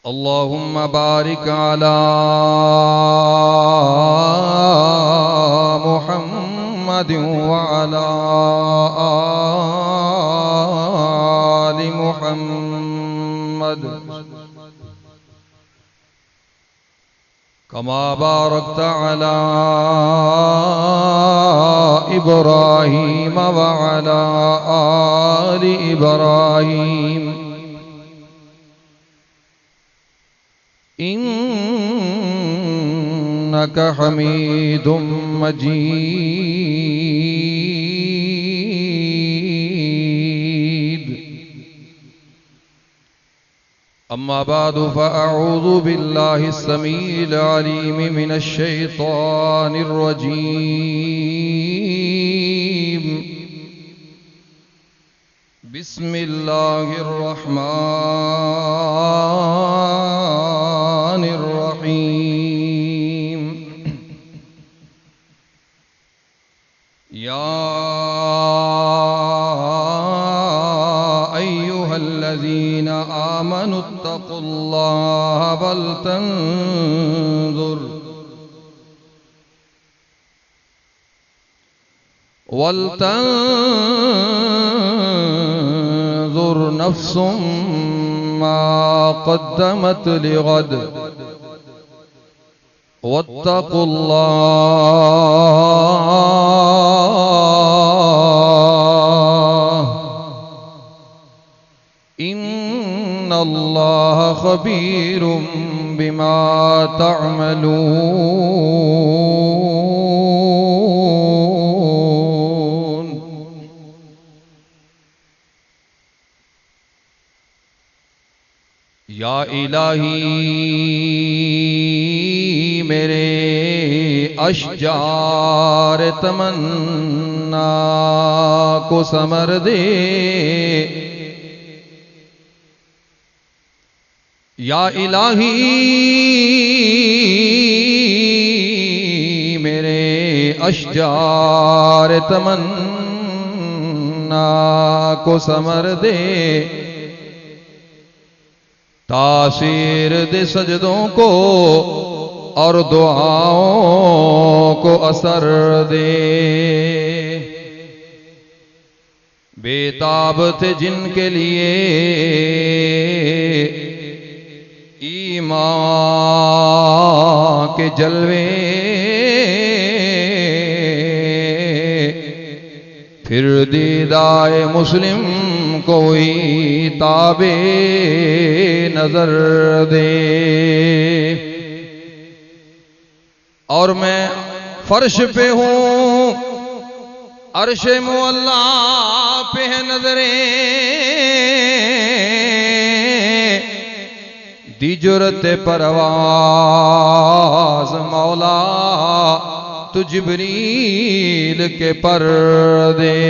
اللهم بارك على محمد وعلى آل محمد كما باركت على إبراهيم وعلى آل إبراهيم إنك حميد مجيد. أما بعد فأعوذ بالله السميع العليم من الشيطان الرجيم. بسم الله الرحمن الرحيم. يا أيها الذين آمنوا اتقوا الله ولتنظر نفس ما قدمت لغد واتقوا الله إن الله خبير بما تعملون. یا الہی میرے اشجار تمنا کو ثمر دے. یا الہی میرے اشجار تمنا کو ثمر دے. تاثیر دے سجدوں کو اور دعاؤں کو اثر دے. بے تاب تھے جن کے لیے ایمان کے جلوے، پھر دیدائے مسلم کوئی تابع نظر دے. اور میں فرش پہ ہوں، عرش معلا پہ ہے نظریں، دی جرت پرواز مولا تو جبریل کے پردے.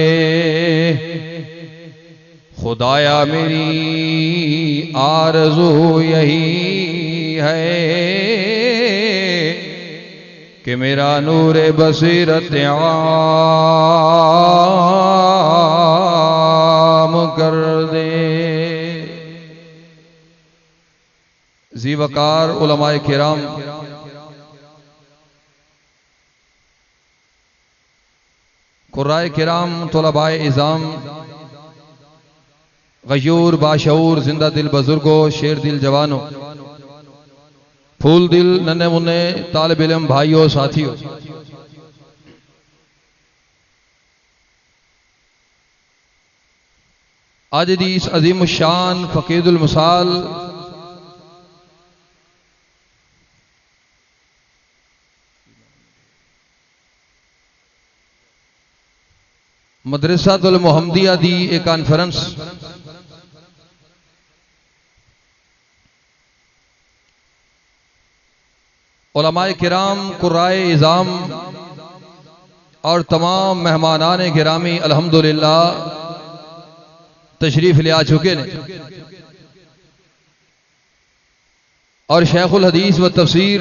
خدایا میری آرزو یہی ہے کہ میرا نور بصیرت عام کر دے. ذی وقار علماء کرام، قرائے کرام، طلباء اعظام، غیور باشعور زندہ دل بزرگوں، شیر دل جوانوں، پھول دل ننھے منھے طالب علم بھائیوں، ساتھیوں، آج دی اس عظیم الشان فقید المثال مدرسۃ المحمدیہ دی ایک کانفرنس علماء کرام، قرائے اعظام اور تمام مہمانان گرامی الحمدللہ تشریف لے آ چکے ہیں. اور شیخ الحدیث و تفسیر،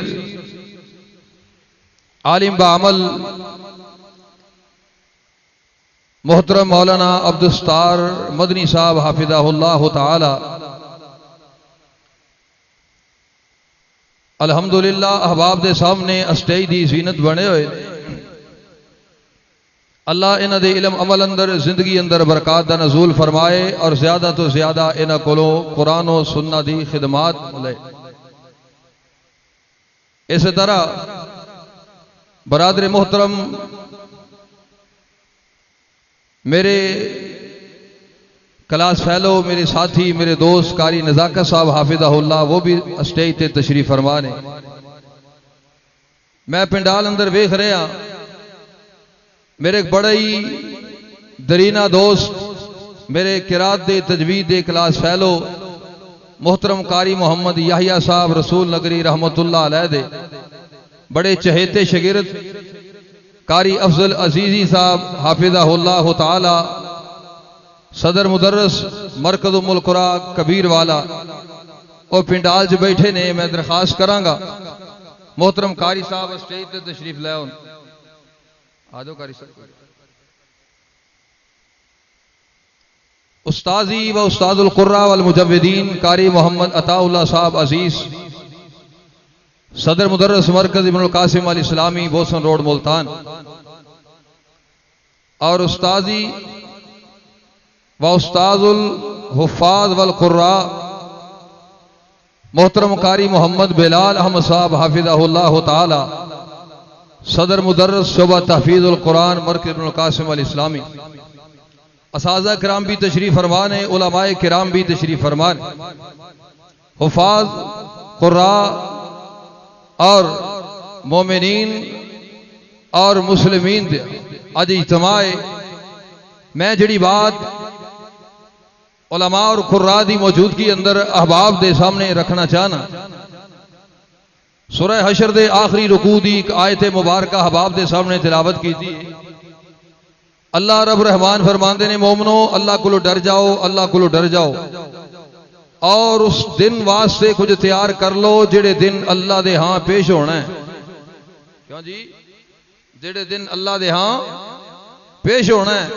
عالم بعمل محترم مولانا عبدالستار مدنی صاحب حافظہ اللہ تعالی الحمدللہ احباب دے سامنے اسٹیج دی زینت بنے ہوئے اللہ انہاں دے علم عمل اندر زندگی اندر برکات دا نزول فرمائے اور زیادہ تو زیادہ انہاں کولوں قرآن و سنت دی خدمات لے۔ اس طرح برادر محترم میرے کلاس فیلو میرے ساتھی میرے دوست قاری نزاکت صاحب حافظہ اللہ وہ بھی اسٹیج تے تشریف فرما نے۔ میں پنڈال اندر ویکھ رہا میرے ایک بڑا ہی درینہ دوست میرے قرات دے تجوید دے کلاس فیلو محترم قاری محمد یحییٰ صاحب رسول نگری رحمت اللہ علیہ دے بڑے چہیتے شاگرد قاری افضل عزیزی صاحب حافظہ اللہ تعالی صدر مدرس مرکز ام القرا کبیر والا اور پنڈال جو بیٹھے نے میں درخواست کراں گا محترم قاری صاحب اسٹیج تے تشریف لے آؤ۔ آجو قاری صاحب۔ استاذی و استاد القراء والمجودین قاری محمد عطا اللہ صاحب عزیز صدر مدرس مرکز ابن القاسم الاسلامی بوسن روڈ ملتان، اور استاذی و استاد الحفاظ والقراء محترم قاری محمد بلال احمد صاحب حافظہ اللہ تعالی صدر مدرس شعبہ تحفیظ القرآن مرکز ابن القاسم الاسلامی، اساتذہ کرام بھی تشریف فرمان ہیں، علماء کرام بھی تشریف فرمان، حفاظ قراء اور مومنین اور مسلمین دے آج اجتماع میں جڑی بات علماء اور قراء دی موجودگی اندر احباب دے سامنے رکھنا چاہنا، سورہ حشر دے آخری رکوع دی ایک آیت مبارکہ احباب دے سامنے تلاوت کی تھی۔ اللہ رب رحمان فرماندے نے مومنو اللہ کو ڈر جاؤ، اللہ کو ڈر جاؤ اور اس دن واسطے کچھ تیار کر لو جڑے دن اللہ دے ہاں پیش ہونا ہے۔ کیوں جی؟ جڑے دن اللہ دے ہاں پیش ہونا ہے۔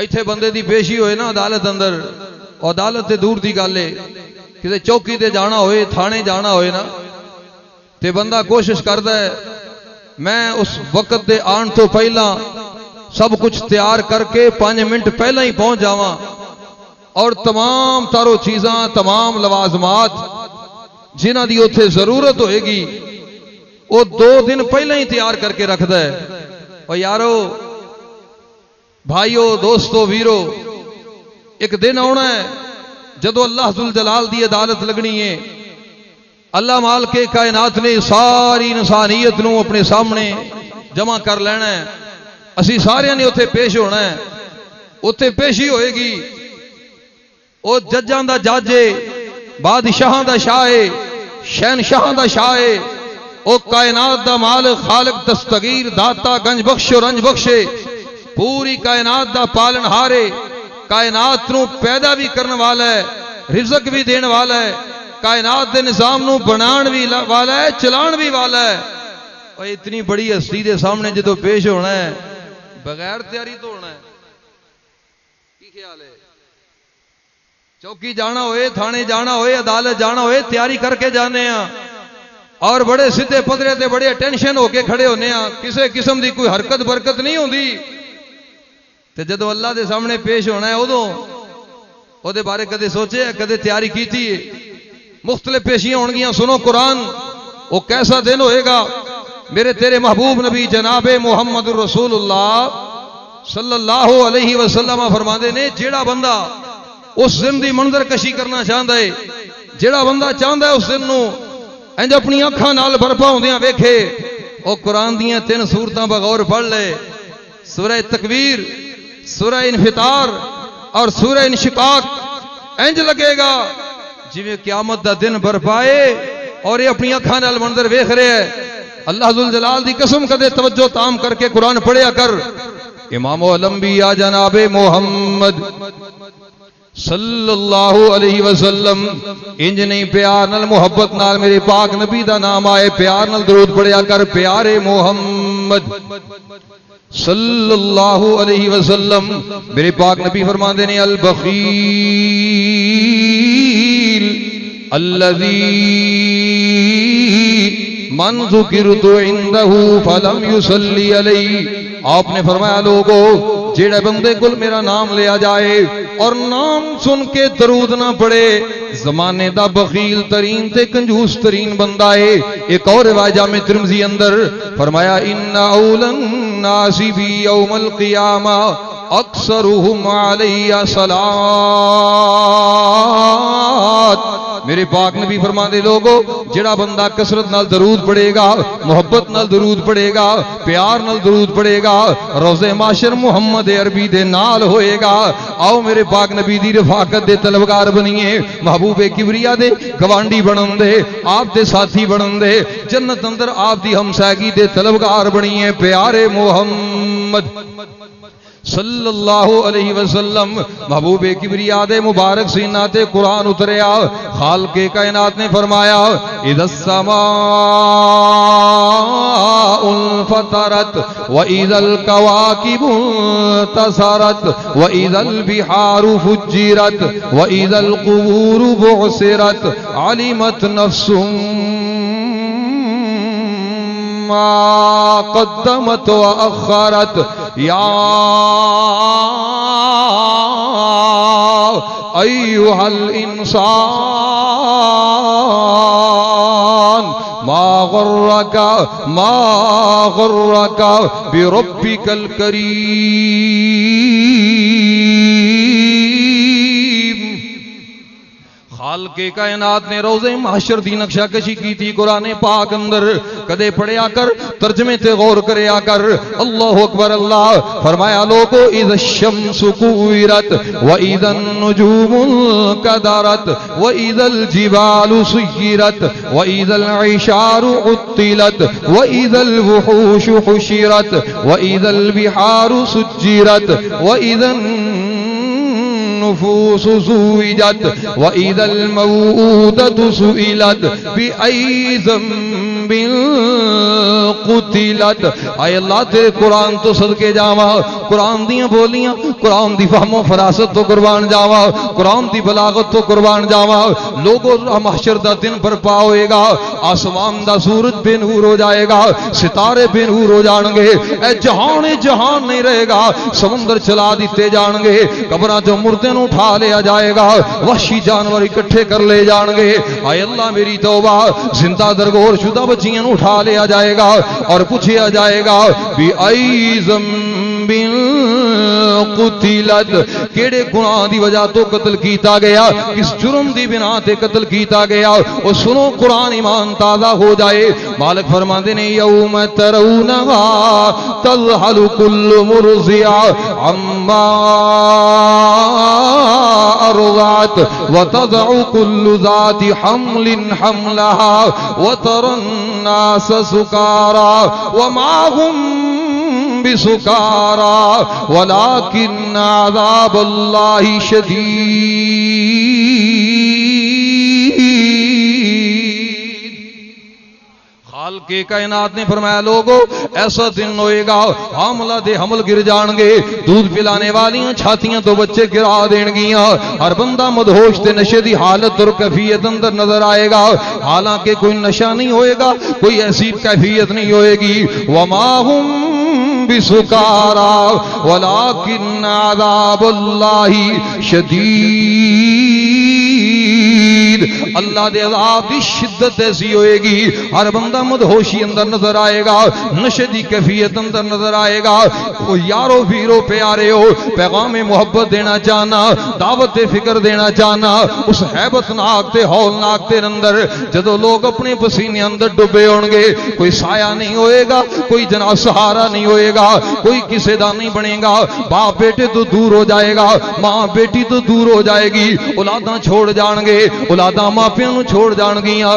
ایتھے بندے دی پیشی ہوئے نا عدالت اندر، عدالت تے دور دی گل ہے، کسے چوکی تے جانا ہوئے تھانے جانا ہوئے نا تے بندہ کوشش کردا ہے میں اس وقت دے آن تو پہلا سب کچھ تیار کر کے 5 منٹ پہلا ہی پہنچ جاواں اور تمام تارو چیزاں تمام لوازمات جنہاں دی اوتھے ضرورت ہوئے گی وہ 2 دن پہلا ہی تیار کر کے رکھدا ہے۔ اور یارو بھائیو دوستو ویرو ایک دن آنا ہے جدو اللہ ذوالجلال دی عدالت لگنی ہے، اللہ مال کے کائنات نے ساری انسانیت نو اپنے سامنے جمع کر لینا ہے، اسی سارے نے اتھے پیش ہونا ہے، اتھے پیشی ہوئے گی، او ججاں دا جاجے بادشاہاں دا شاہے شہنشاہاں دا شاہے او کائنات دا مالک خالق دستگیر داتا گنج بخش و رنج بخشے پوری کائنات دا پالن ہارے کائنات نو پیدا بھی کرنے والا ہے رزق بھی دین والا ہے کائنات دے نظام نو بنان بھی والا ہے چلان بھی والا ہے۔ اور اتنی بڑی ہستی دے سامنے جدو پیش ہونا ہے بغیر تیاری تو ہونا ہے، کی خیال ہے؟ چوکی جانا ہوئے تھانے جانا ہوئے عدالت جانا ہوئے تیاری کر کے جانے ہیں اور بڑے سدھے پدرے تے بڑے ٹینشن ہو کے کھڑے ہونے ہیں، کسے قسم دی کوئی حرکت برکت نہیں ہوندی تے جدو اللہ دے سامنے پیش ہونا ہے ادو او دے بارے کدے سوچے کدے تیاری کیتی ہے؟ مختلف پیشیاں ہون گیاں، سنو قرآن وہ کیسا دن ہوئے گا میرے تیرے محبوب نبی جناب محمد رسول اللہ صلی اللہ علیہ وسلم فرماندے نے جیڑا بندہ اس دن دی منظر کشی کرنا چاہتا ہے، جیڑا بندہ چاہتا ہے اس دن نو انج اپنی اکھاں نال برپا ہوندیاں ویکھے او قرآن دیاں 3 سورتاں بغور پڑھ لے، سورہ تکویر، سورہ انفطار اور سورہ انشقاق، انج لگے گا جویں قیامت دا دن برپائے اور یہ اپنی اکھاں نال منظر ویکھ رہے ہے۔ اللہ ذوالجلال دی قسم کدے توجہ تام کر کے قرآن پڑھیا کر۔ امام الانبیاء جناب محمد صلی اللہ علیہ وسلم انج نہیں پیار نال محبت نال میرے پاک نبی دا نام آئے پیار نال درود پڑھیا کر، پیارے محمد صلی اللہ علیہ وسلم میرے پاک نبی فرماندے نے البخیل الذی من ذکرت عندہ فلم یصلی علی. آپ نے فرمایا لوگو جیڑے بندے کل میرا نام لیا جائے اور نام سن کے درود نہ پڑے زمانے دا بخیل ترین تے کنجوس ترین بندہ ہے. ایک اور روایت جامع ترمذی اندر فرمایا ان اول الناس بی یوم القیامہ اکثرهم علی صلاۃ. میرے پاک نبی فرماندے لوگو جڑا بندہ کثرت نال درود پڑھے گا محبت نال درود پڑھے گا پیار نال درود پڑھے گا روزے معاشر محمد عربی دے نال ہوئے گا. آؤ میرے پاک نبی دی رفاقت دے طلبگار بنیے محبوب کبریا دے گوانڈی بنن دے آپ دے ساتھی بنن دے جنت اندر آپ دی ہمسایگی دے طلبگار بنیے پیارے محمد صلی اللہ علیہ وسلم. محبوب کبریا دے مبارک سینہ تے قرآن اتریا. خالق کائنات نے فرمایا اذا السماء انفطرت واذا الكواكب انتثرت واذا البحار فجرت واذا القبور بعثرت علمت نفس ما قدمت وأخرت يا أيها الإنسان ما غرك بربك الكريم. خالق کائنات نے روزے محشر دی نقشہ کشی کی تھی قرآن پاک اندر. کدے پڑھیا کر ترجمے تے غور کریا کر. اللہ اکبر. اللہ فرمایا لوگو اذا الشمس کوورت واذا النجوم انکدرت واذا الجبال سیرت واذا العشار عطلت واذا الوحوش حشرت واذا البحار سجرت واذا النفوس زوجت وإذا الموءودة سئلت بأي ذنب قتلت. اے اللہ تیرے قرآن تو صدقے جاواں قرآن دیاں بولیاں قرآن دی فہم و فراست تو قربان جاواں قرآن دی بلاغت تو قربان جاواں. لوگوں محشر دا دن برپا ہوئے گا آسمان دا سورج بے نور ہو جائے گا ستارے بے نور ہو جان گے اے جہان نہیں رہے گا سمندر چلا دیتے جان گے قبراں جو مردے نو اٹھا لیا جائے گا وحشی جانور اکٹھے کر لے جان گے. اے اللہ میری توبہ زندہ درگور شدہ بچیاں نو اٹھا لیا جائے گا اور پوچھا جائے گا بی ای ذنب قتلت کیڑے گناہ دی وجہ تو قتل کیتا گیا کس جرم دی بنا تے قتل کیتا گیا. اور سنو قرآن ایمان تازہ ہو جائے. مالک فرماندے نے یوم ترونہا تذہل کل مرضعہ عما ارضعت وتضع كل ذات حمل حملها وترى الناس سكارى وما هم بسكارى ولكن عذاب الله شديد. خالق کائنات نے فرمایا لوگو ایسا دن ہوئے گا حاملہ دے حمل گر جان گے دودھ پلانے والیاں چھاتیاں تو بچے گرا دین گیاں ہر بندہ مدہوش تے نشے دی حالت اور کیفیت اندر نظر آئے گا حالانکہ کوئی نشہ نہیں ہوئے گا کوئی ایسی کیفیت نہیں ہوئے گی. وما هم بسکارا ولكن عذاب اللہ شدید. اللہ دے عذاب دی شدت ایسی ہوئے گی ہر بندہ مدہوشی اندر نظر آئے گا نشے دی کیفیت اندر نظر آئے گا. یارو ویرو پیارے ہو پیغام محبت دینا چاہنا دعوت فکر دینا چاہنا اس حیبت ناک تے ہول ناک تے اندر جدو لوگ اپنے پسینے اندر ڈبے ہون گے کوئی سایہ نہیں ہوئے گا کوئی جناب سہارا نہیں ہوئے گا کوئی کسے دا نہیں بنے گا. باپ بیٹے تو دور ہو جائے گا ماں بیٹی تو دور ہو جائے گی اولاداں چھوڑ جان گے اولاداں ماں پیوں نو چھوڑ جان گیاں.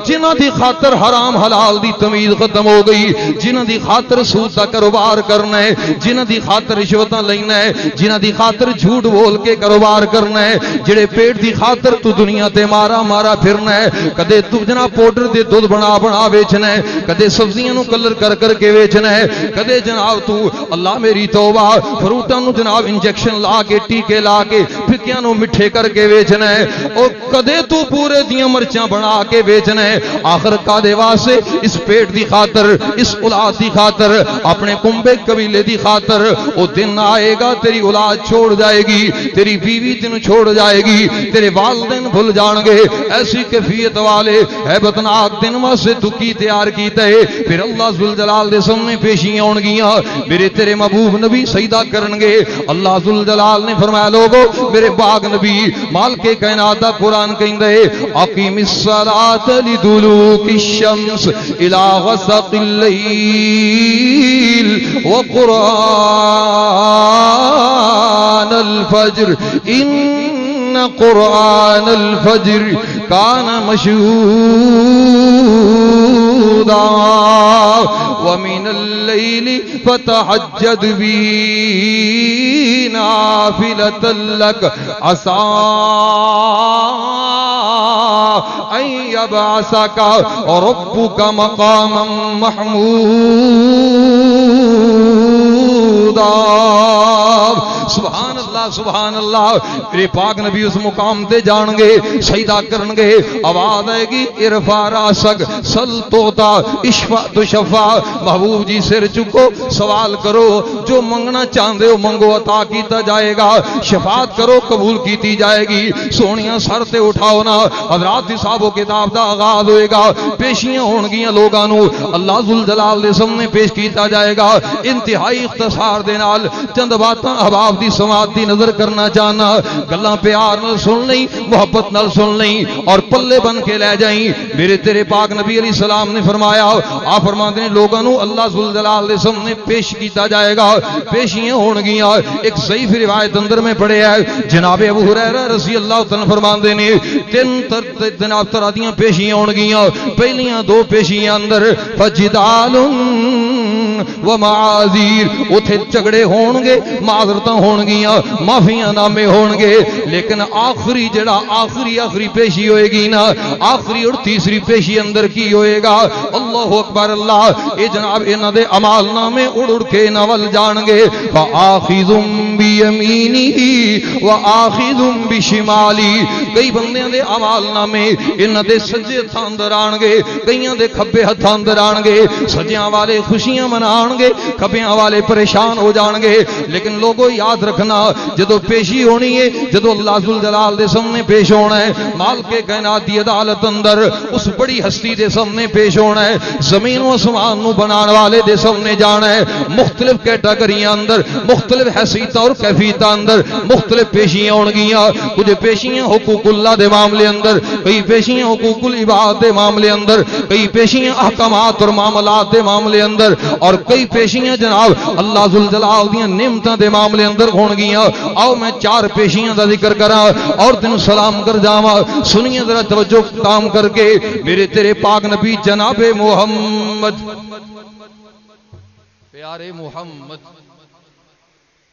جنہ دی خاطر حرام حلال دی تمیز ختم ہو گئی جنہ دی خاطر سود دا کاروبار کرنا ہے جنہ دی خاطر رشوتاں لینا ہے جنہ دی خاطر جھوٹ بول کے کاروبار کرنا ہے جڑے پیٹ دی خاطر تو دنیا تے مارا مارا پھرنا ہے کدے تو جناب پاؤڈر دے دودھ بنا بنا بیچنا ہے کدے سبزیاں نو کلر کر کر کے بیچنا ہے کدے جناب تو اللہ میری توبہ فروٹاں نو جناب انجیکشن لا کے ٹیکے لا کے پھکیاں نو مٹھے کر کے بیچنا ہے اور کدے تو پورے سورے دیاں مرچاں بنا کے بیچنا ہے، آخر کادے واسطے؟ اس پیٹ دی خاطر، اس اولاد دی خاطر، اپنے کنبے قبیلے دی خاطر۔ وہ دن آئے گا تیری اولاد چھوڑ جائے گی، تیری بیوی تینوں چھوڑ جائے گی، تیرے والدین بھول جان گے، ایسی کیفیت والے ہیبتناک دن واسطے تو کی تیار کیتا ہے۔ پھر اللہ ذوالجلال دے سامنے پیشیاں ہون گیاں، میرے تیرے محبوب نبی سجدہ کرن گے۔ اللہ ذوالجلال نے فرمایا لوگو میرے باغ نبی مالک کائنات دا قرآن کہندا ہے اقیم الصلاۃ لدلوک الشمس الی غسق اللیل وقرآن الفجر ان قرآن الفجر کان مشہودا ومن اللیل فتہجد بہ نافلۃ لک عسى ان یبعثک ربک مقاما محمودا۔ سبحان اللہ سبحان اللہ، میرے پاک نبی اس مقام تے جان گے، سجدہ کرن گے، آواز آئے گی ارفع راسک سل توتا اشفع تشفع، محبوب جی سر چکو سوال کرو، جو منگنا چاہندے ہو منگو عطا کیتا جائے گا، شفاعت کرو قبول کیتی جائے گی۔ سونیاں سر تے اٹھاؤ نا، حضرات حساب و کتاب دا آغاز ہوئے گا، پیشیاں ہون گیاں لوگاں نو اللہ ذوالجلال دے سامنے پیش کیتا جائے گا۔ انتہائی اختصار دے نال چند باتاں احباب دی سماعت دی نظر کرنا چاہنا، گلاں پیار نال سن لیں، محبت نال سن لیں اور پلے بن کے لے جائیں۔ میرے تیرے پاک نبی علیہ السلام نے فرمایا، آپ فرماتے ہیں لوگاں نو اللہ ذوالجلال دے سامنے پیش کیتا جائے گا، پیشیاں ہون گیاں۔ ایک ضعیف روایت اندر میں پڑھے ہے، جناب ابو ہریرہ رضی اللہ تعالیٰ فرماندے نے تین جناب طرح دیاں پیشیاں ہون گیاں۔ پہلیاں دو پیشیاں اندر فجدال و معاذیر، اتھے جھگڑے ہون گے، معذرتاں ہون گیاں، معافیاں نامے ہون گے، لیکن آخری جڑا آخری پیشی ہوئے گی نا، آخری اور تیسری پیشی اندر کی ہوئے گا اللہ اکبر اللہ، اے جناب انہاں دے اعمال نامے اڑ اڑ کے نول جان گے۔ فآخذ بیمینہ وآخذ بشمالی، کئی بندیاں دے اعمال نامے انہاں دے سجے ہتھاں اندر آن گے، کئیاں دے کھبے ہتھاں اندر آن گے، سجیاں والے خوشیاں منان گے، کھبیاں والے پریشان ہو جان گے۔ لیکن لوگوں یاد رکھنا جدو پیشی ہونی ہے، جدو اللہ ذوالجلال دے سامنے پیش ہونا ہے، مالک کائنات دی عدالت اندر اس بڑی ہستی دے سامنے پیش ہونا ہے، زمین و آسمان نو بنان والے دے سامنے جانا ہے۔ مختلف کیٹاگریاں اندر، مختلف حیثیتاں اور کیفیتاں اندر مختلف پیشیاں ہون گیاں۔ کچھ پیشیاں حقوق اللہ دے معاملے اندر، کئی پیشیاں حقوق العباد دے معاملے اندر، کئی پیشیاں احکامات اور معاملات دے معاملے اندر، اور کئی پیشیاں جناب اللہ ذوالجلال دیاں نعمتاں دے معاملے اندر ہون گیاں۔ آؤ میں چار پیشیاں دا ذکر کراں اور تینوں سلام کر جاواں۔ سنیے ذرا توجہ کام کر کے، میرے تیرے پاک نبی جناب محمد پیارے محمد،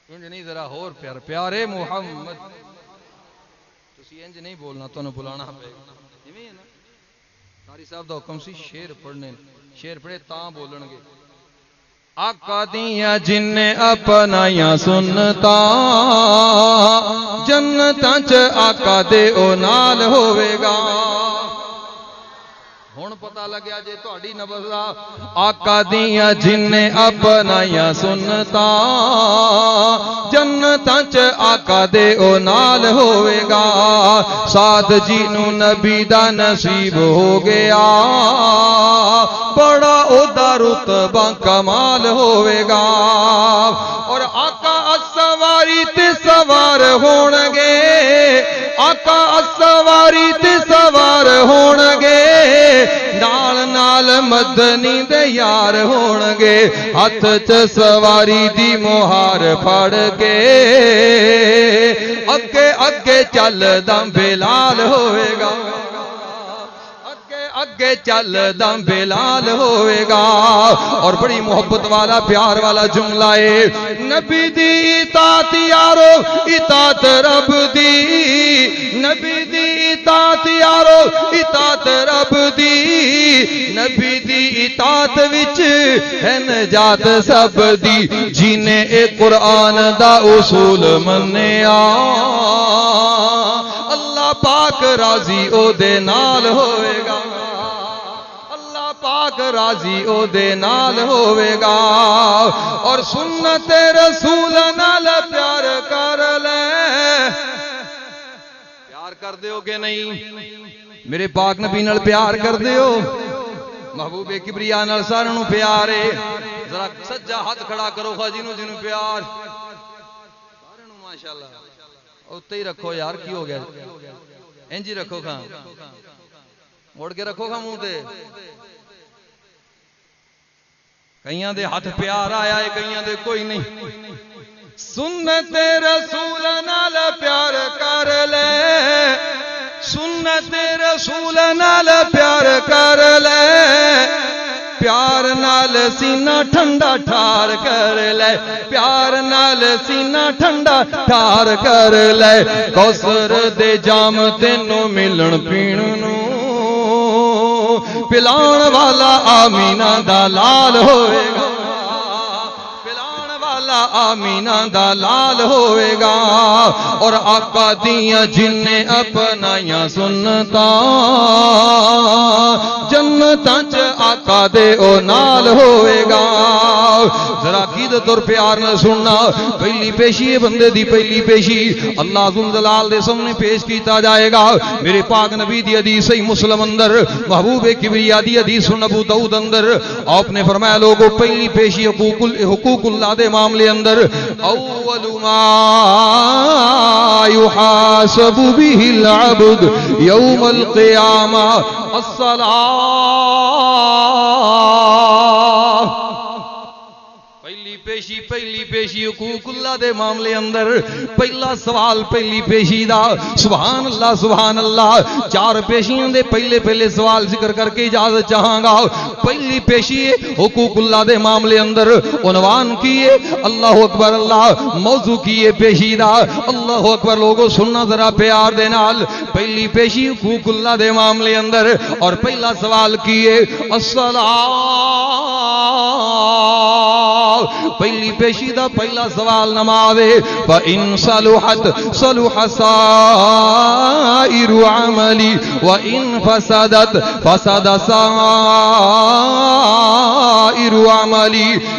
انج نہیں ذرا اور پیارے محمد، تسی انج نہیں بولنا، تانوں بلانا پے گا ایویں ہے نا۔ قاری صاحب دا حکم سی شعر پڑھنے، شعر پڑھے تاں بولن گے۔ آقا دیاں جن اپنائیاں سنتا جنتاں چ آقا دے او نال ہوے گا۔ ہن پتہ لگیا جے تہاڈی نبض دا، آقا دیاں جن اپنائیاں سنتا جنتاں چ آقا دے او نال ہوے گا۔ سعد جی نو نبی دا نصیب ہو گیا، بڑا او دا رتبہ کمال ہوے گا۔ اور آقا سواری تے سوار ہون گے، آقا سواری تے سوار ہون گے، نال نال مدنی دے یار ہون گے، ہاتھ چ سواری دی مہار پھڑ کے اگے اگے چل دم بلال ہوئے گا، اگے چل دم بلال ہوئے گا۔ اور بڑی محبت والا پیار والا جملہ ہے، نبی دی اطاعت یارو اطاعت رب دی، نبی دی اطاعت یارو اطاعت رب دی، نبی دی اطاعت وچ ہے نجات سب دی، جینے اے قرآن دا اصول منیا اللہ اللہ پاک راضی او دے نال ہوئے گا اللہ پاک راضی او دے نال ہوئے گا اور سنت رسول نال پیار کر لے پیار کر دیو کہ نہیں میرے پاک نبی نال پیار کر دیو محبوب کبریا نال سارے نوں پیار ہے ذرا سجا ہاتھ کھڑا کرو خا جنوں جنوں پیار سارے نوں ماشاءاللہ اوتے ہی رکھو یار کی ہو گیا انج ہی رکھو کھا موڑ کے رکھو کھا منہ تے کئیاں دے ہاتھ پیار آیا ہے کئیاں دے کوئی نہیں سنت رسول نال پیار کر لے سنت رسول نال پیار کر لے پیار نال سینہ ٹھنڈا ٹھار کر لے پیار نال سینہ ٹھنڈا ٹھار کر لے کوثر دے جام تینوں ملن پین نوں پلان والا آمینہ دا لال ہوئے گا پلان والا آمینہ دا لال ہوئے گا اور آقا دیاں جن نے اپنائیاں سنتا جنتاں چ آقا دے او نال ہوئے گا ذرا عقیدت اور پیار نہ سننا پہلی پیشی بندے دی پہلی پیشی اللہ ذل جلال دے سامنے پیش کیتا جائے گا میرے پاک نبی دی حدیث صحیح مسلم اندر محبوب کبریا دی حدیث ابو داؤد اندر آپ نے فرمایا لوگوں پہلی پیشی حقوق اللہ دے معاملے اندر اول ما يحاسب به العبد يوم القيامة الصلاة پہلی پیشی حقوق اللہ دے معاملے اندر پہلا سوال پہلی پیشی دا سبحان اللہ چار پیشیاں دے پہلے سوال ذکر کر کے اجازت چاہاں گا پہلی پیشی حقوق اللہ دے معاملے اندر عنوان کیے اللہ اکبر اللہ موضوع کیے پیشی دا اللہ اکبر لوگوں سننا ذرا پیار دے نال پہلی پیشی حقوق اللہ دے معاملے اندر اور پہلا سوال کیے پہلی پیشی دا پہلا سوال نماز ہے وَإِن صَلُحَتْ صَلُحَ سَائِرُ عَمَلِ وَإِن فَسَدَتْ فَسَدَ سَائِرُ عَمَلِ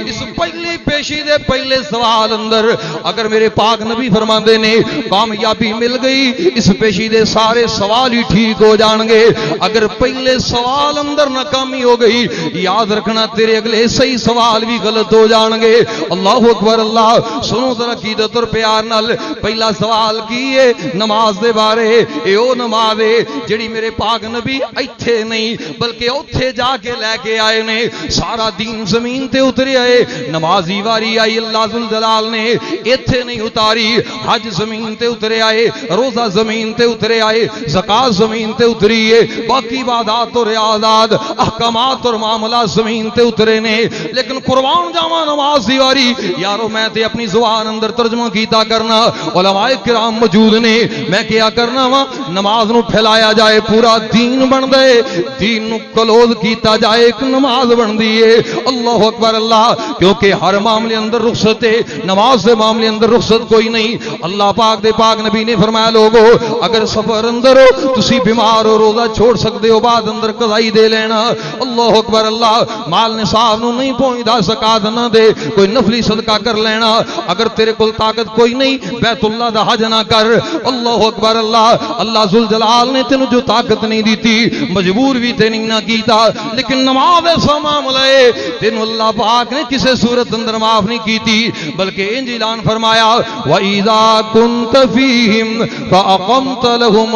اس پہلی پیشی دے پہلے سوال اندر اگر میرے پاک نبی فرماندے نے کامیابی مل گئی اس پیشی دے سارے سوال ہی ٹھیک ہو جان گے اگر پہلے سوال اندر ناکامی ہو گئی یاد رکھنا تیرے اگلے صحیح سوال بھی غلط ہو جان گے اللہ اکبر اللہ سنو ذرا عقیدت اور پیار نال پہلا سوال کیے نماز دے بارے اے او نماز ہے جڑی میرے پاک نبی ایتھے نہیں بلکہ اوتھے جا کے لے کے آئے نے سارا دین زمین تے اترے آئے نمازی واری آئی اللہ ذل جلال نے ایتھے نہیں اتاری حج زمین تے اترے آئے روزہ زمین تے اترے آئے زکات زمین تے اتری ہے باقی عبادات اور ریاضات احکامات اور معاملات زمین تے اترے نے لیکن قربان جاواں نماز دی واری یارو میں تے اپنی زبان اندر ترجمہ کیتا کرنا علماء کرام موجود نے میں کیا کرنا وا نماز نو پھیلایا جائے پورا دین بن دے دین نو کلوز کیتا جائے ایک نماز بن دیئے اللہ اکبر اللہ کیونکہ ہر معاملے اندر رخصت ہے نماز دے معاملے اندر رخصت کوئی نہیں اللہ پاک دے پاک نبی نے فرمایا لوگو اگر سفر اندر ہو تسی بیمار ہو روزہ چھوڑ سکتے ہو بعد اندر قضائی دے لینا اللہ اکبر اللہ مال نصاب نو نہیں پہنچدا زکات نہ دے کوئی نفلی صدقہ کر لینا اگر تیرے کول طاقت کوئی نہیں بیت اللہ دا حج نہ کر اللہ اکبر اللہ اللہ ذل جلال نے تینوں جو طاقت نہیں دیتی مجبور بھی تے نہیں نہ کیتا لیکن نماز ایسا معاملہ ہے تینوں اللہ پاک نے کسے صورت اندر معاف نہیں کیتی بلکہ انج اعلان فرمایا وَإِذَا كُنْتَ فِيهِمْ فَأَقَمْتَ لَهُمُ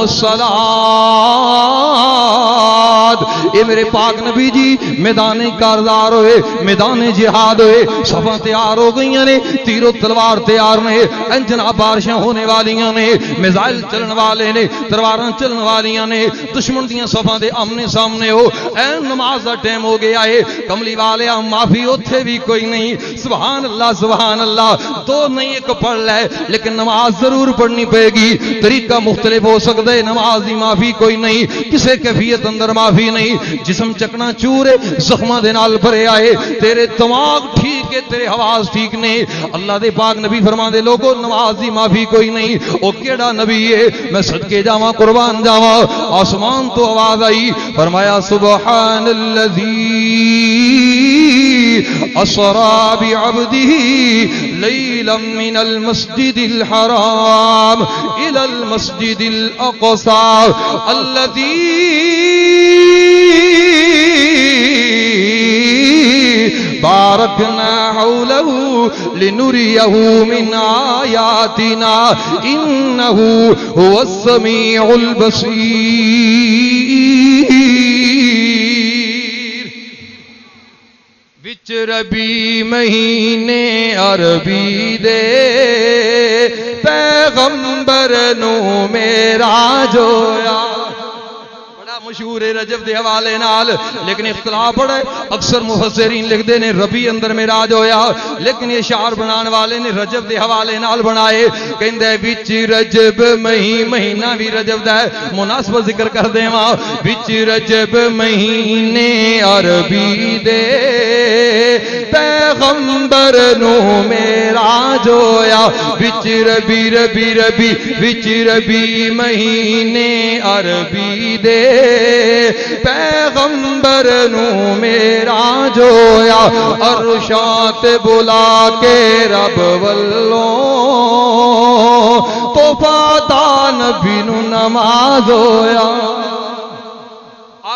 الصَّلَاةَ اے میرے پاک نبی جی میدان کارزار ہوئے میدان جہاد ہوئے صفاں تیار ہو گئی نے تیر و تلوار تیار نے انجنا بارشیں ہونے والیاں نے میزائل چلن والے نے تلواراں چلن والیاں نے دشمن دیاں صفاں دے آمنے سامنے ہو اے نماز دا ٹائم ہو گیا ہے کملی والے معافی اوتھے بھی کوئی نہیں سبحان اللہ دو نہیں ایک پڑھ لے لیکن نماز ضرور پڑھنی پڑے گی طریقہ مختلف ہو سکتا ہے نماز دی معافی کوئی نہیں کسے کیفیت اندر معافی نہیں نہیں, جسم چکنا چور ہے, زخماں دے نال بھرے آئے, تیرے دماغ ٹھیک ہے, تیرے حواس ٹھیک نے. اللہ دے پاک نبی فرما دے لوگو نماز دی معافی کوئی نہیں. او کیڑا نبی ہے, میں صدقے جاواں قربان جاواں. آسمان تو آواز آئی, فرمایا سبحان الذی اسرا بعبده لیلا من المسجد الحرام الى المسجد الاقصى الذي باركنا حوله لنريه من آياتنا إنه هو السميع البصير. وچ ربی مہینے عربی دے پیغمبر نو معراج ہویا. مشہور ہے رجب دے حوالے نال, لیکن اختلاف بڑا ہے. اکثر مفسرین لکھ دے نے ربی اندر معراج ہویا, لیکن یہ شعر بنان والے نے رجب دے حوالے نال بنائے. کہندے وچ رجب مہینہ بھی رجب دا ہے, مناسبت ذکر کر دے ماں. وچ رجب مہینے عربی دے پیغمبر نو معراج ہویا. وچ ربی وچ ربی مہینے عربی دے پیغمبر نو معراج ہویا. عرشاں تے بلا کے رب والوں توفہ دا نبی نو نماز ہویا.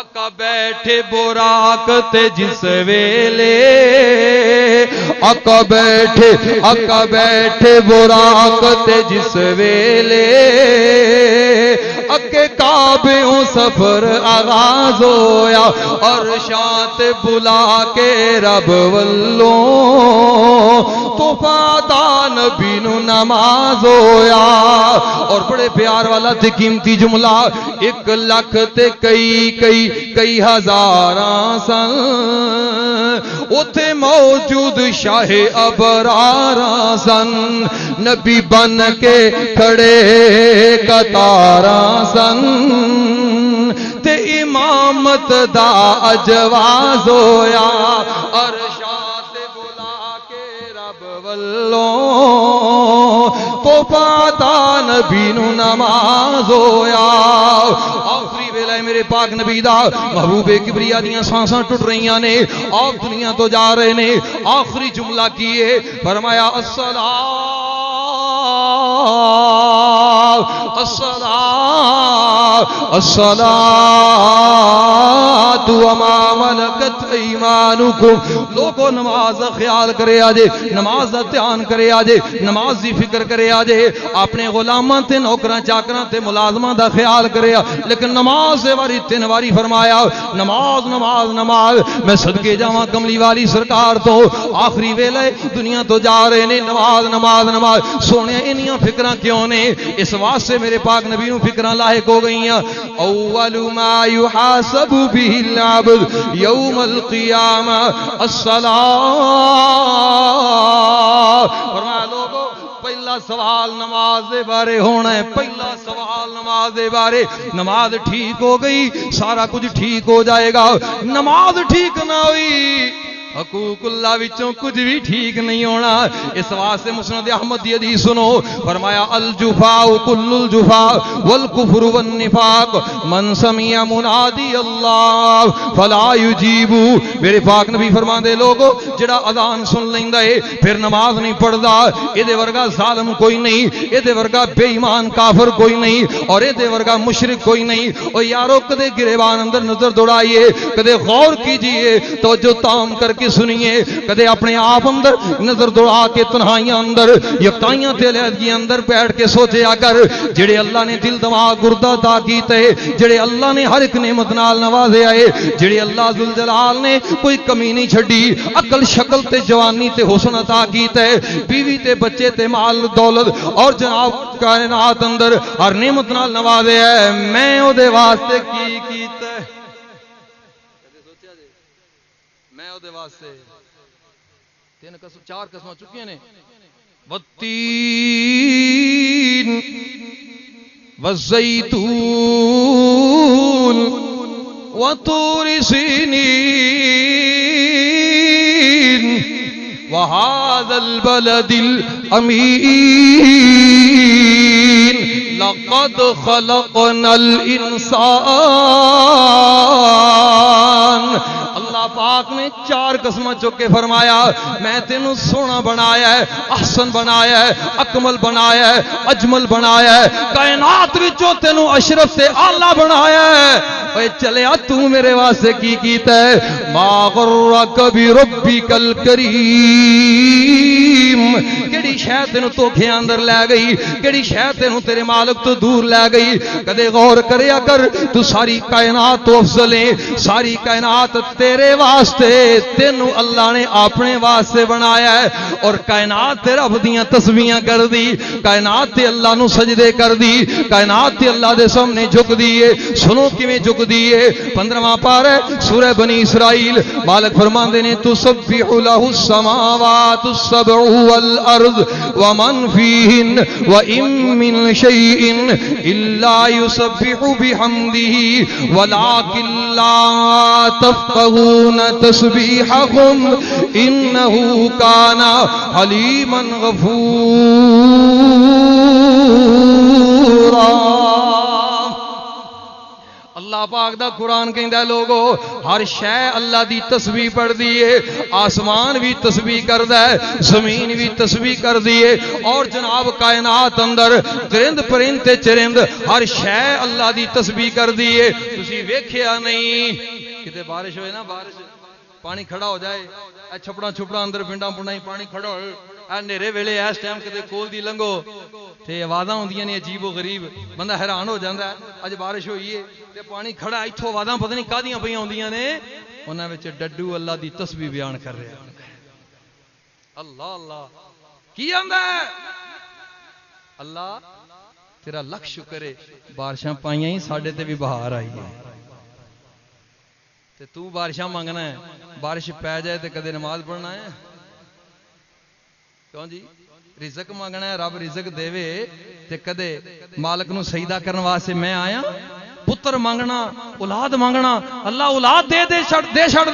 آقا بیٹھے براق تے جس ویلے, آقا بیٹھے براق تے جس ویلے اکے کعبوں سفر آغاز ہویا. اور شاعت بلا کے رب والوں توفہ نبی نو نماز ہویا. اور بڑے پیار والا تے قیمتی جملہ, 1 لاکھ تے کئی ہزاراں سن اوتھے موجود شاہ ابراراں سن. نبی بن کے کھڑے قطاراں سن تے امامت دا اجواز ہویا. ارشاد بلا کے رب والوں توفہ نبی نو نماز ہویا. آخری ویلہ میرے پاک نبی دا محبوب کبریا دیاں سانساں ٹوٹ رہیاں نے, آپ دنیا تو جا رہے نے. آخری جملہ کیے, فرمایا الصلاۃ وما ملکت ایمانکم. لوگوں نماز دا خیال کرے آجے, نماز دا دھیان کرے آجے, نماز دی فکر کرے آجے. اپنے غلاماں تے نوکراں چاکراں تے ملازماں دا خیال کرے آ, لیکن نماز سے واری 3 واری فرمایا نماز نماز نماز. میں صدقے جاواں کملی والی سرکار تو, آخری ویلے دنیا تو جا رہے نے, نماز نماز نماز. سونے انیاں فکراں کیوں نے؟ اس واسطے میرے پاک نبی نو فکراں لاحق ہو گئیاں. اول ما يحاسب به العبد يوم القيامة الصلاة. فرمایا لوگو پہلا سوال نماز دے بارے ہونا ہے, پہلا سوال نماز دے بارے. نماز ٹھیک ہو گئی سارا کچھ ٹھیک ہو جائے گا, نماز ٹھیک نہ ہوئی حقوق اللہ وچوں کچھ بھی ٹھیک نہیں ہونا. اس واسطے مسند احمد دی حدیث سنو, فرمایا الجفاء کل الجفاء والکفر والنفاق من سمع منادی اللہ فلا یجیب. میرے پاک نبی فرماندے لوگو جڑا اذان سن لیندا ہے پھر نماز نہیں پڑھدا, اے دے ورگا ظالم کوئی نہیں, اے دے ورگا بے ایمان کافر کوئی نہیں, اور اے دے ورگا مشرک کوئی نہیں. او یارو کدے گریبان اندر نظر دوڑائیے, کدے غور کیجئے, توجہ تام کر کے سنیے, کدے اپنے آپ اندر نظر دوڑا کے تنہائیاں اندر یکتائیاں تے علیحدگی اندر بیٹھ کے سوچے اگر جڑے اللہ نے دل دماغ گردہ عطا کیتے, جڑے اللہ نے ہر ایک نعمت نال نوازے آئے, جڑے اللہ ذوالجلال نے کوئی کمی نہیں چھڈی, عقل شکل تے جوانی تے حسن عطا کیتے, بیوی تے بچے تے مال دولت اور جناب کائنات اندر ہر نعمت نال نوازے آئے, میں او دے واسطے کی کیتا ہے؟ واسطے 4 قسمیں چکیاں نے, والتین والزیتون وطور سینین وهذا البلد الأمين لقد خلقنا الانسان. اللہ پاک نے 4 قسمیں چک کے فرمایا میں تینوں سونا بنایا ہے، احسن بنایا ہے، اکمل بنایا ہے، اجمل بنایا ہے، کائنات وچوں تینوں اشرف تے اعلی بنایا ہے. اے چلیا تو میرے واسطے کی کیتا ہے؟ ما غرک بربک الکریم. کیڑی شے تینوں دھوکھے اندر لے گئی؟ کیڑی شے تینوں تیرے مالک تو دور لے گئی؟ کدے غور کریا کر تو ساری کائنات تو افضل ہے، ساری کائنات تیرے واسطے، تینوں اللہ نے اپنے واسطے بنایا ہے. اور کائنات تے رب دیاں تسبیحاں کر دی، کائنات تے اللہ نو سجدے کر دی، کائنات تے اللہ دے سامنے جھک دیے. سنو کیویں جھک دیے. 15واں پارہ سورہ بنی اسرائیل مالک فرماندے نے تسبح له السماوات السبع والارض ومن فيهن وان من شيء الا يسبح بحمده ولكن لا تفقهون تسبيحهم انه كان حليما غفورا. اللہ پاک دا قرآن کہندا ہے لوگو ہر شے اللہ دی تسبیح پڑھ دیئے، آسمان بھی تسبیح کردا ہے، زمین بھی تسبیح کر دیئے، اور جناب کائنات اندر درند پرند تے چرند ہر شے اللہ دی تسبیح کر دیئے. تسی ویکھیا نہیں کتے بارش ہوئے نا، بارش پانی کھڑا ہو جائے، اے چھپڑا چھپڑا اندر پنڈاں پنڈاں پانی کھڑا ہوئے، اے نیرے ویلے اس ٹائم کتے کول دی لنگو تے آوازاں ہوندیاں نے عجیب و غریب، بندہ حیران ہو جاندا ہے. اج بارش ہوئی ہے تے پانی کھڑا ایتھوں آوازاں پتہ نہیں کادیاں پیاں ہوندیاں نے، انہاں وچ ڈڈو اللہ دی تسبیح بیان کر رہا ہے. اللہ اللہ کی آندا ہے؟ اللہ تیرا لکھ شکر ہے بارشاں پائیاں ہی ساڈے تے بھی بہار آئی ہے. تے تو بارشاں منگنا ہے، بارش پہ جائے تے کدے نماز پڑھنا ہے؟ کیوں جی؟ رزق مانگنا ہے، رب رزق دے تے کدے مالک نو سجدہ کرن واسطے میں آیا؟ پتر مانگنا، اولاد مانگنا، اللہ اولاد دے چھڑ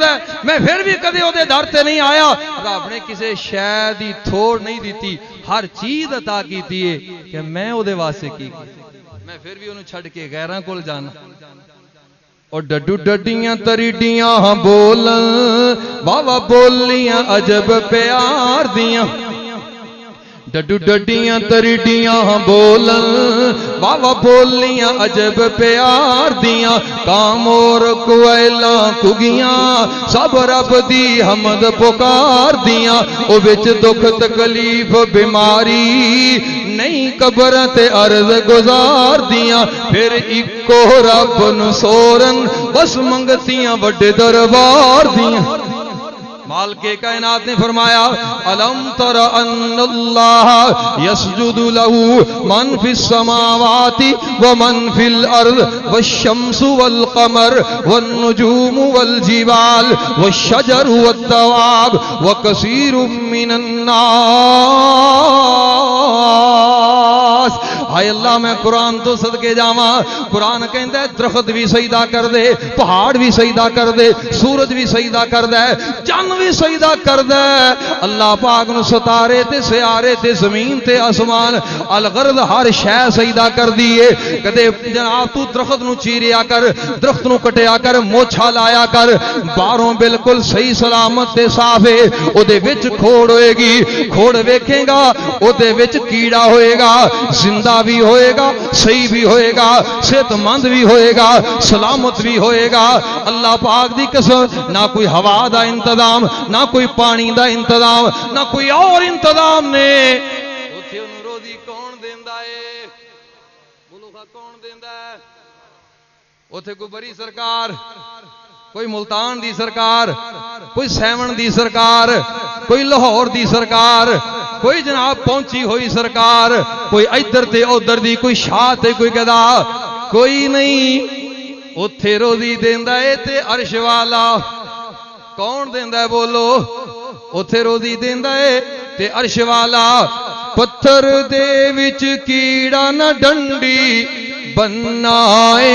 دے، میں پھر بھی کدے او دے در تے نہیں آیا. رب نے کسے شے دی تھوڑ نہیں دیتی، ہر چیز عطا کیتی ہے کہ میں او دے واسطے کی، میں پھر بھی انہوں چھڑ کے غیراں کول جانا. اور ڈڈو ڈڈیاں تریڈیاں بولن بابا بولیاں عجب پیار دیاں. ڈڈو ڈڈیاں تریڈیاں بولن بابا بولیاں عجب پیار دیاں. کامور کوئلاں کگیاں سب رب دی حمد پکار دیاں. او وچ دکھ تکلیف بیماری نہیں قبر تے عرض گزار دیاں. پھر اکو رب نو سورن بس منگتیاں وڈے دربار دیاں. مالک کائنات نے فرمایا الم تر ان اللہ یسجد له من فی السماوات ومن فی الارض والشمس والقمر والنجوم والجبال والشجر والدواب وکثیر من الناس. ہائے اللہ میں قرآن تو صدقے جاواں. قرآن کہندا ہے درخت بھی سجدہ کر دے، پہاڑ بھی سجدہ کر دے، سورج بھی سجدہ کر دے، چند بھی سجدہ کر دے. اللہ پاک نو ستارے تے سیارے تے زمین تے آسمان الغرض ہر شے سجدہ کر دیے. کدے جناب تو درخت نو چیریا کر، درخت نو کٹیا کر، موچھا لایا کر، باہروں بالکل صحیح سلامت تے صاف ہے، او دے وچ کھوڑ ہوئے گی، کھوڑ ویکھے گا او دے وچ کیڑا ہوئے گا، زندہ بھی ہوئے گا، صحیح بھی ہوئے گا، صحت مند بھی ہوئے گا، سلامت بھی ہوئے گا. اللہ پاک دی قسم نہ کوئی ہوا دا انتظام، نہ کوئی پانی دا انتظام، نہ کوئی اور انتظام نے. اوتھے انہوں روزی کون دیندا ہے؟ بولو کون دیندا ہے؟ اوتھے کوئی بڑی سرکار، کوئی ملتان دی سرکار، کوئی سیون دی سرکار، کوئی لاہور دی سرکار، کوئی جناب پہنچی ہوئی سرکار، کوئی ادھر تے ادھر دی، کوئی شاہ تے کوئی گدا، کوئی نہیں. اوتھے روزی دیندا ہے تے عرش والا. کون دیندا ہے بولو؟ اوتھے روزی دیندا ہے تے عرش والا. پتھر دے وچ کیڑا نہ ڈنڈی بنائے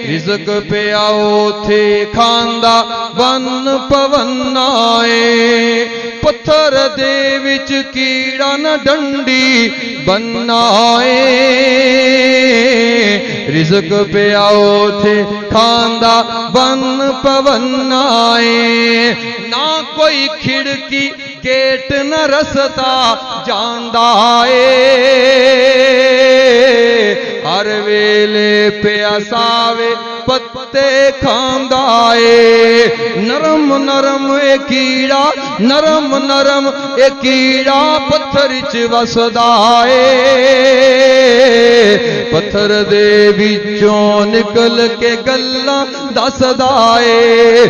رزق پیا اوتھے کھاندا بن پونا اے پتھر دے وچ کیڑا نہ ڈنڈی بننا اے رزق پیا اوتھے کھاندا بن پونا اے نہ کوئی کھڑکی گیٹ نہ رستا جاندا اے ہر ویلے پیا ساوے پتے کھاندا اے نرم نرم اے کیڑا نرم نرم اے کیڑا پتھر چ وسدا اے پتھر دے وچوں نکل کے گلاں دسدا اے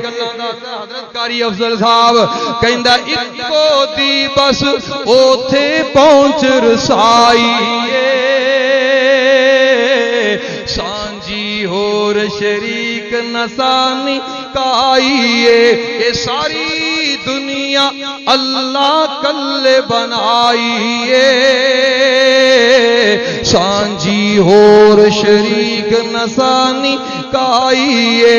گلاں دسدا حضرت قاری افضل صاحب کہندا اکو دی بس اوتھے پہنچ رسائی سانجی ہور شریک نسانی کائیے یہ ساری دنیا اللہ کل بنائیے سانجی ہور شریک نسانی کائیے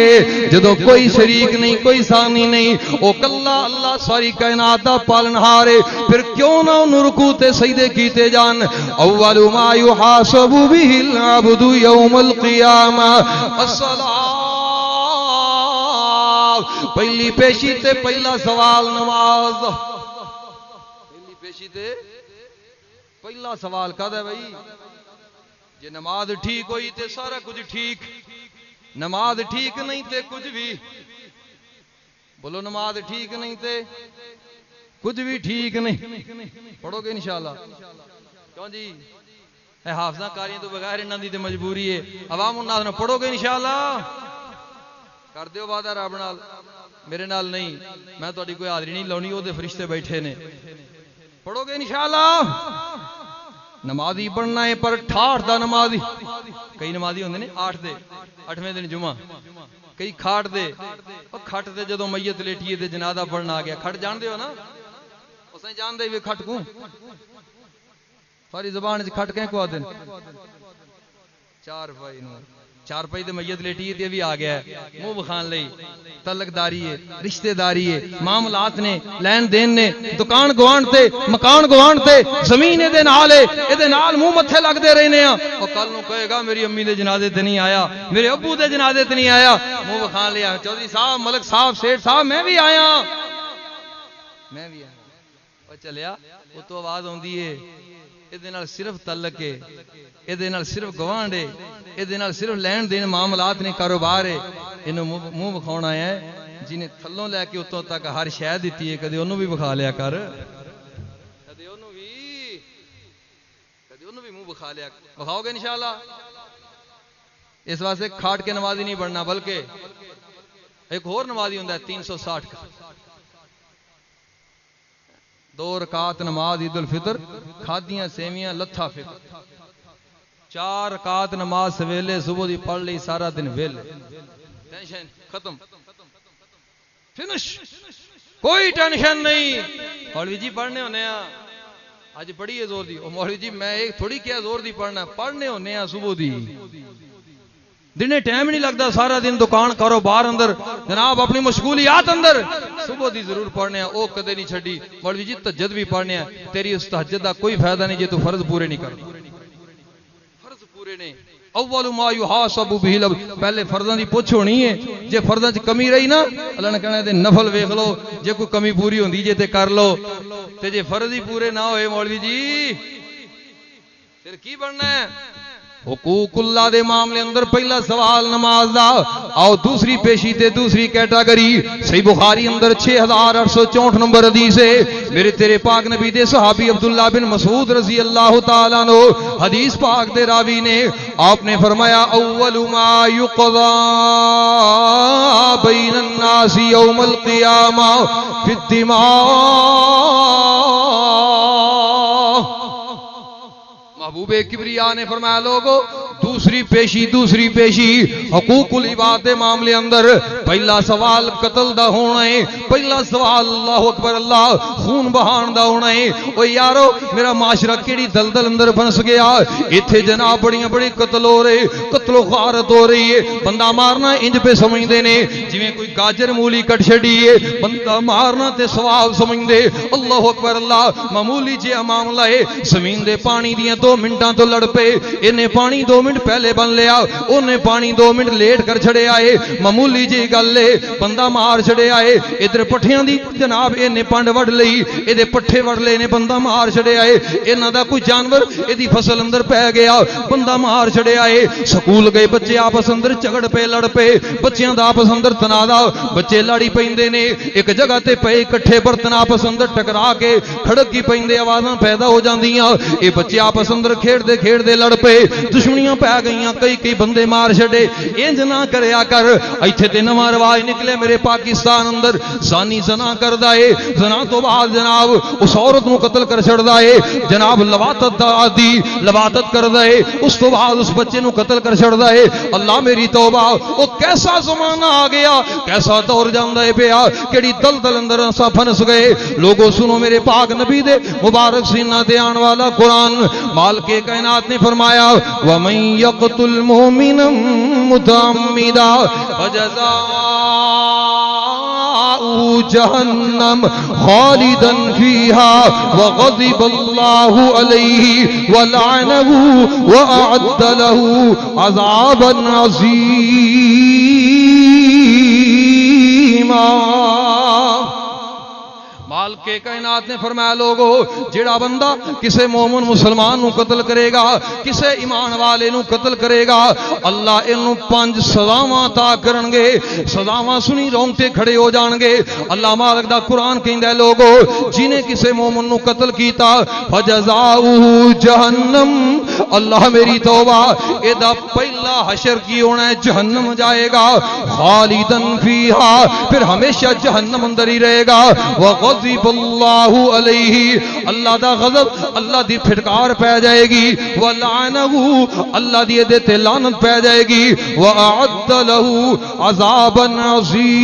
جدو کوئی شریک نہیں کوئی ثانی نہیں او کلا اللہ ساری کائنات دا پالنہارے پھر کیوں نہ انہوں رکوع تے سجدے کیتے جان اول ما یحاسب به العبد یوم القیامہ الصلاۃ پہلی پیشی تے پہلا سوال نماز پہلی پیشی تے پہلا سوال کہا ہے بھائی جے نماز ٹھیک ہوئی تے سارا کچھ ٹھیک نماز ٹھیک نہیں تے کچھ بھی بولو نماز ٹھیک نہیں تے کچھ بھی ٹھیک نہیں پڑھو گے انشاءاللہ کیوں جی اے حافظہ کاریاں تو بغیر انہاں دی تے مجبوری ہے عوام الناس نہ پڑھو گے انشاءاللہ کر دیو وعدہ رب نال میرے نال نہیں میں تہاڈی کوئی حاضری نہیں لاونی او دے فرشتے بیٹھے نے پڑھو گے انشاءاللہ نمازی بننا ہے پر ٹھاٹھ دا نمازی کئی نمازی ہوندے نے 8 دے 8ویں دن جمعہ کئی کھاٹ دے اور کھٹ دے جدوں میت لیٹی تے جنازہ پڑھنا آ گیا کھٹ جان دے ہو نا اسیں جان دے وی کھٹ کو ساری زبان وچ کھٹ کہیں کو آدن چار پائی نو چار پائی تے میت لیٹی تے بھی آ گیا ہے منہ بخان لئی تعلق داری ہے رشتہ داری ہے معاملات نے لین دین نے دکان گوان تے مکان گوان تے زمین دے نال ہے اے دے نال منہ متھے لگ دے رہنے ہیں اور کل نو کہے گا میری امی دے جنازے تے نہیں آیا میرے ابو دے جنازے تے نہیں آیا منہ بخان لیا چودھری صاحب ملک صاحب سیٹھ صاحب میں بھی آیا اور چلیا وہ تو آواز ہوندی ہے اے نال صرف تعلق ہے اے نال صرف گوانڈ ہے اے نال صرف لین دین معاملات نے کاروبار ہے انہوں منہ بکھاؤنا ہے جنہیں تھلوں لے کے اتوں تک ہر شے دیتی ہے کدی انہوں بھی بکھا لیا کر کدی انہوں بھی منہ بکھا لیا بکھاؤ گے انشاءاللہ اس واسطے کھاٹ کے نمازی نہیں بڑھنا بلکہ ایک اور نمازی ہوندہ ہے 360 کا 2 رکعت نماز عید الفطر کھادیاں سیویاں لتھا فطر 4 رکعت نماز سویلے صبح دی پڑھ لی سارا دن ویلے ٹینشن ختم فنش کوئی ٹینشن نہیں مولوی جی پڑھنے ہونے ہیں آج پڑھی ہے زور دی مولوی جی میں ایک تھوڑی کیا زور دی پڑھنا پڑھنے ہونے ہیں صبح دی دنے ٹائم نہیں لگتا سارا دن دکان کاروبار اندر جناب اپنی مشغولیات اندر صبح دی ضرور پڑھنے ہیں او کدے نہیں چھڑی مولوی جی تہجد بھی پڑھنے ہیں تیری اس تہجد دا کوئی فائدہ نہیں جے تو فرض پورے نہیں کرتا فرض پورے نہیں اول ما یحاسب به العبد پہلے فرضاں دی پوچھ ہونی ہے جے فرضاں چ کمی رہی نا اللہ نے کہنا تے نفل ویکھ لو جے کوئی کمی پوری ہوندی جے تے کر لو تے جے فرض ہی پورے نہ ہوئے مولوی جی پھر کی بننا ہے حقوق اللہ دے معاملے اندر پہلا سوال نماز دا آؤ دوسری پیشی تے دوسری کیٹاگری صحیح بخاری اندر 6864 نمبر حدیث ہے میرے تیرے پاک نبی دے صحابی عبداللہ بن مسعود رضی اللہ تعالیٰ عنہ حدیث پاک دے راوی نے آپ نے فرمایا اول ما یقضا بین الناس یوم القیامہ فی الدماء محبوب کبریا نے فرمایا لوگو دوسری پیشی حقوق العباد دے معاملے اندر پہلا سوال قتل دا ہونا ہے، پہلا سوال اللہ اکبر اللہ خون بہان دا ہونا ہے۔ او یارو میرا معاشرہ کیڑی دلدل اندر پھنس گیا، ایتھے جناب بڑی قتل ہو رہے، قتل و غارت ہو رہی ہے، بندہ مارنا انج پہ سمجھدے نے جویں کوئی گاجر مولی کٹ چھڑی ہے، بندہ مارنا تے ثواب سمجھدے۔ اللہ اکبر اللہ معمولی جے معاملہ ہے، زمین دے پانی دیاں 2 منٹاں تو لڑ پے، انہیں پانی 2 منٹ پہلے بن لیا، انہیں پانی 2 منٹ لیٹ کر چھڑے آئے، معمولی جی گل ہے، بندہ مار چھڑے آئے، ادھر پٹھیاں دی جناب انہیں پانڈ وڑ لئی، ادھر پٹھے وڑ لے نے بندہ مار چھڑے آئے، انہاں دا کوئی جانور ادھی فصل اندر پہ گیا، بندہ مار چھڑے آئے، سکول گئے بچے آپس اندر جھگڑ پے لڑ پے، بچیاں دا آپس اندر تنازع، بچے لڑی پیندے نے، ایک جگہ تے پے اکٹھے برتن آپس اندر ٹکرا کے کھڑک کی پیندے آوازاں پیدا ہو جاندیاں، اے بچے آپس اندر کھیڑ دے لڑ پے، دشمنیاں پہ گئیاں، کئی بندے مار چھڑے۔ انج نہ کریا کر، ایتھے تے نواں رواج نکلے میرے پاکستان اندر، زانی زنا کردا ہے، زنا تو بعد جناب اس عورت نو قتل کر چھڑدا ہے، جناب لواطت دا عادی لواطت کردا ہے، اس تو بعد اس بچے نو قتل کر چھڑدا ہے۔ اللہ میری توبہ، او کیسا زمانہ آ گیا، کیسا دور جاندا ہے پیا، کیڑی دلدل اندر اساں پھنس گئے۔ لوگو سنو میرے پاک نبی دے مبارک سینہ تے آن والا قرآن، مالک کائنات نے فرمایا وَمَن يَقْتُلْ مُؤْمِنًا مُتَعَمِّدًا فَجَزَاؤُهُ جَهَنَّمُ خَالِدًا فِيهَا وَغَضِبَ اللَّهُ عَلَيْهِ وَلَعَنَهُ وَأَعَدَّ لَهُ عَذَابًا عَظِيمًا۔ مالک کائنات نے فرمایا لوگو جڑا بندہ کسے مومن مسلمان نو قتل کرے گا، کسے ایمان والے نو قتل کرے گا، اللہ انہوں 5 سزاواں عطا کرن گے۔ سزاواں سنی رونگٹے کھڑے ہو جان گے۔ اللہ مالک دا قرآن کہندا ہے لوگو جنہیں کسے مومن نو قتل کیتا فجزاؤہ جہنم، اللہ میری توبہ ادا پہلا حشر کی ہونا ہے جہنم جائے گا، خالدن فیہا پھر ہمیشہ جہنم اندر ہی رہے گا، وغضب اللہ علیہ اللہ دا غضب اللہ دی پھٹکار پہ جائے گی، وَلَعَنَهُ اللہ دی دیتے لعنت پہ جائے گی، وَأَعَدَّ لَهُ عَذَابًا عَظِيمًا۔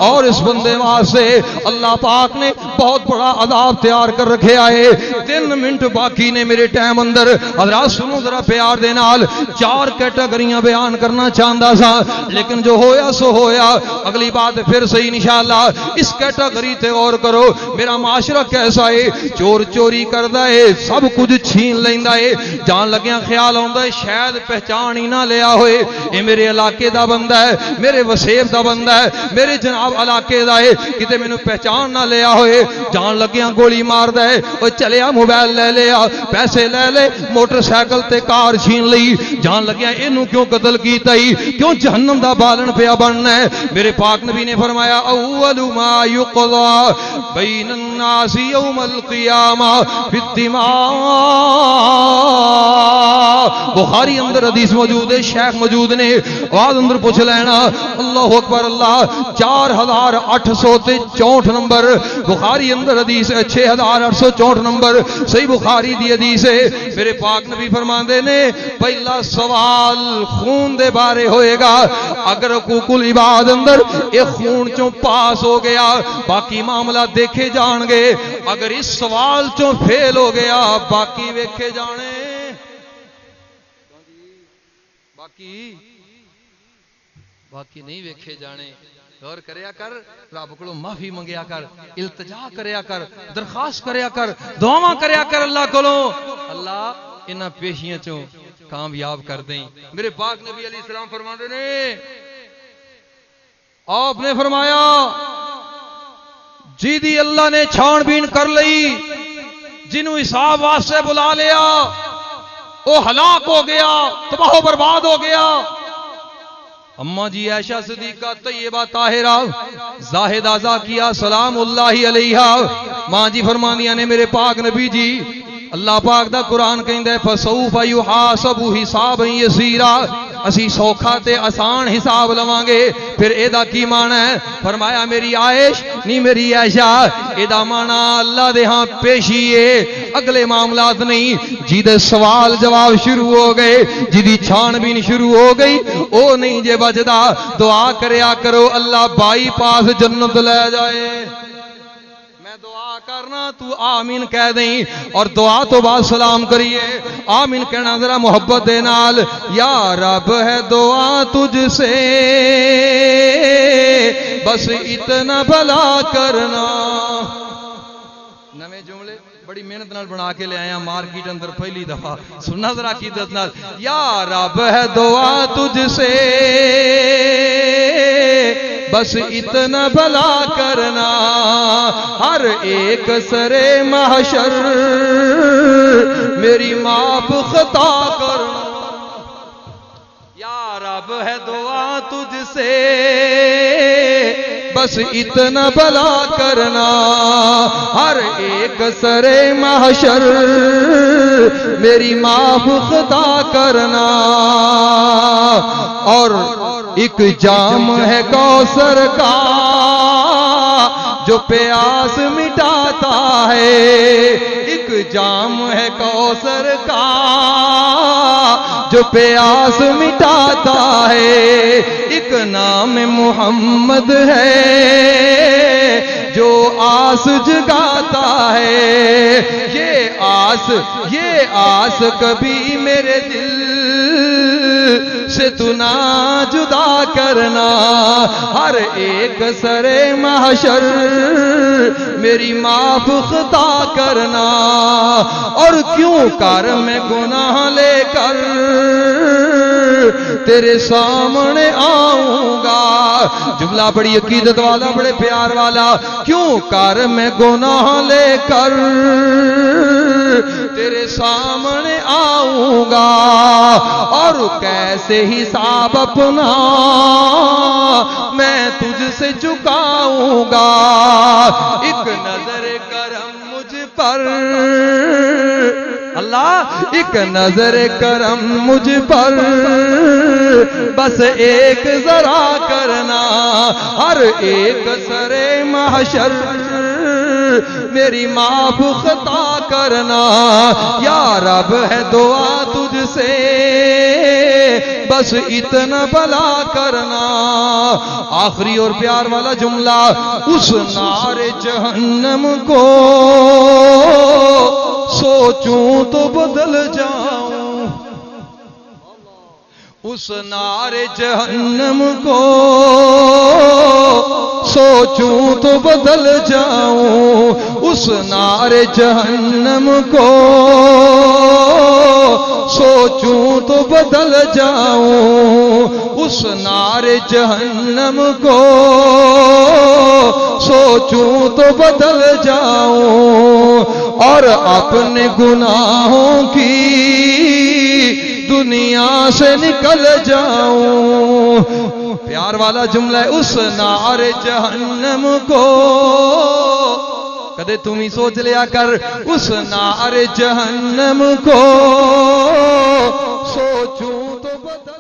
اور اس بندے واسطے اللہ پاک نے بہت بڑا عذاب تیار کر رکھے آئے۔ 3 منٹ باقی نے میرے ٹائم اندر، حضرات سنو ذرا پیار دے نال، 4 کیٹیگریاں بیان کرنا چاہتا سا لیکن جو ہویا سو ہویا، اگلی بات پھر صحیح انشاءاللہ۔ اس کیٹیگری تے غور کرو، میرا معاشرہ کیسا ہے، چور چوری کردا ہے، سب کچھ چھین لیندا ہے، جان لگیاں خیال ہوندا ہے شاید پہچان ہی نہ لیا ہوئے، اے میرے علاقے دا بندہ ہے، میرے وسیب دا بندہ ہے، میرے جناب علاقے دا ہے، کتے میں نے پہچان نہ لیا ہوئے، جان لگیاں گولی مار دا ہے، وہ چلیا موبائل لے لیا، پیسے لے لے، موٹر سائیکل تے کار چھین لی، جان لگیاں انہوں کیوں قتل کیتا ہی، کیوں جہنم دا بالن پیا بننا ہے۔ میرے پاک نبی نے فرمایا اول ما یقضا بین الناس یوم القیامہ فی الدماء، بخاری اندر حدیث موجود ہے، شیخ موجود نے آواز اندر پوچھ لینا، اللہ اکبر اللہ، 4864 نمبر بخاری اندر حدیث ہے، 6864 نمبر صحیح بخاری دی حدیث ہے۔ میرے پاک نبی فرماندے نے پہلا سوال خون دے بارے ہوئے گا، اگر حقوق العباد اندر ایک خون چوں پاس ہو گیا باقی معاملہ دیکھے جان گے، اگر اس سوال چوں فیل ہو گیا باقی ویکھے جانے، باقی نہیں ویکھے جانے۔ غور کریا کر، رب کو معافی منگیا کر، التجا کریا کر، درخواست کریا کر، دعاواں کریا کر اللہ کو، اللہ انہاں پیشیاں چوں کامیاب کر دیں۔ میرے پاک نبی علیہ السلام فرماتے نے، آپ نے فرمایا جی دی اللہ نے چھان بین کر لئی، جنہوں حساب واسطے بلا لیا وہ ہلاک ہو گیا، تباہ و برباد ہو گیا۔ اماں جی عائشہ صدیقہ طیبہ طاہرہ زاہدہ زاکیہ سلام اللہ علیہا ماں جی فرمانیاں نے میرے پاک نبی جی اللہ پاک دا قرآن کہندہ ہے فَسَوْفَ يُحَاسَبُ حِسَابًا يَسِيرًا، اسی سوکھا تے آسان حساب لواں گے۔ پھر اے دا کی معنی ہے؟ فرمایا میری عائش نہیں میری عائشہ، اے دا معنی اللہ دے ہاں پیشی ہے، اگلے معاملات نہیں۔ جی دے سوال جواب شروع ہو گئے، جی دی چھان بین شروع ہو گئی، او نہیں جے بجدا۔ دعا کریا کرو اللہ بائی پاس جنت لے جائے۔ میں دعا کرنا تو آمین کہہ دیں، اور دعا تو بعد سلام کریے۔ آمین کہنا ذرا محبت دے نال۔ یا رب ہے دعا تجھ سے بس اتنا بھلا کرنا۔ نویں جملے بڑی محنت نال بنا کے لے آیا مارکیٹ اندر پہلی دفعہ، سننا ذرا عقیدت نال۔ یا رب ہے دعا تجھ سے بس اتنا بھلا کرنا، ہر ایک سرے محشر میری معاف خطا کرنا۔ یا رب ہے دعا تجھ سے بس اتنا بھلا کرنا، ہر ایک سرے محشر میری معاف خطا کرنا۔ اور ایک جام ہے کوثر کا جو پیاس مٹاتا ہے، ایک جام ہے کوثر کا جو پیاس مٹاتا ہے، ایک نام محمد ہے جو آس جگاتا ہے۔ یہ آس کبھی میرے دل سے تو نہ جدا کرنا، ہر ایک سرے محشر میری معاف خطا کرنا۔ اور کیوں کر میں گناہ لے کر تیرے سامنے آؤں گا۔ جملہ بڑی عقیدت والا، بڑے پیار والا۔ کیوں کر میں گناہ لے کر تیرے سامنے آؤں گا، اور کیسے حساب اپنا میں تجھ سے چکاؤں گا۔ ایک نظر کرم مجھ پر اللہ، ایک نظر کرم مجھ پر بس ایک ذرا کرنا، ہر ایک سرے محشر میری معاف خطا کرنا۔ یا رب ہے دعا تجھ سے بس اتنا بھلا کرنا۔ آخری اور پیار والا جملہ، اس نار جہنم کو سوچوں تو بدل جاؤں، اس نار جہنم کو سوچوں تو بدل جاؤں، اس نار جہنم کو سوچوں تو بدل جاؤں، اس نار جہنم کو سوچوں تو بدل جاؤں، اور اپنے گناہوں کی دنیا سے نکل جاؤں۔ پیار والا جملہ ہے، اس نار جہنم کو کدے تم ہی سوچ لیا کر، اس نار جہنم کو سوچوں تو بدل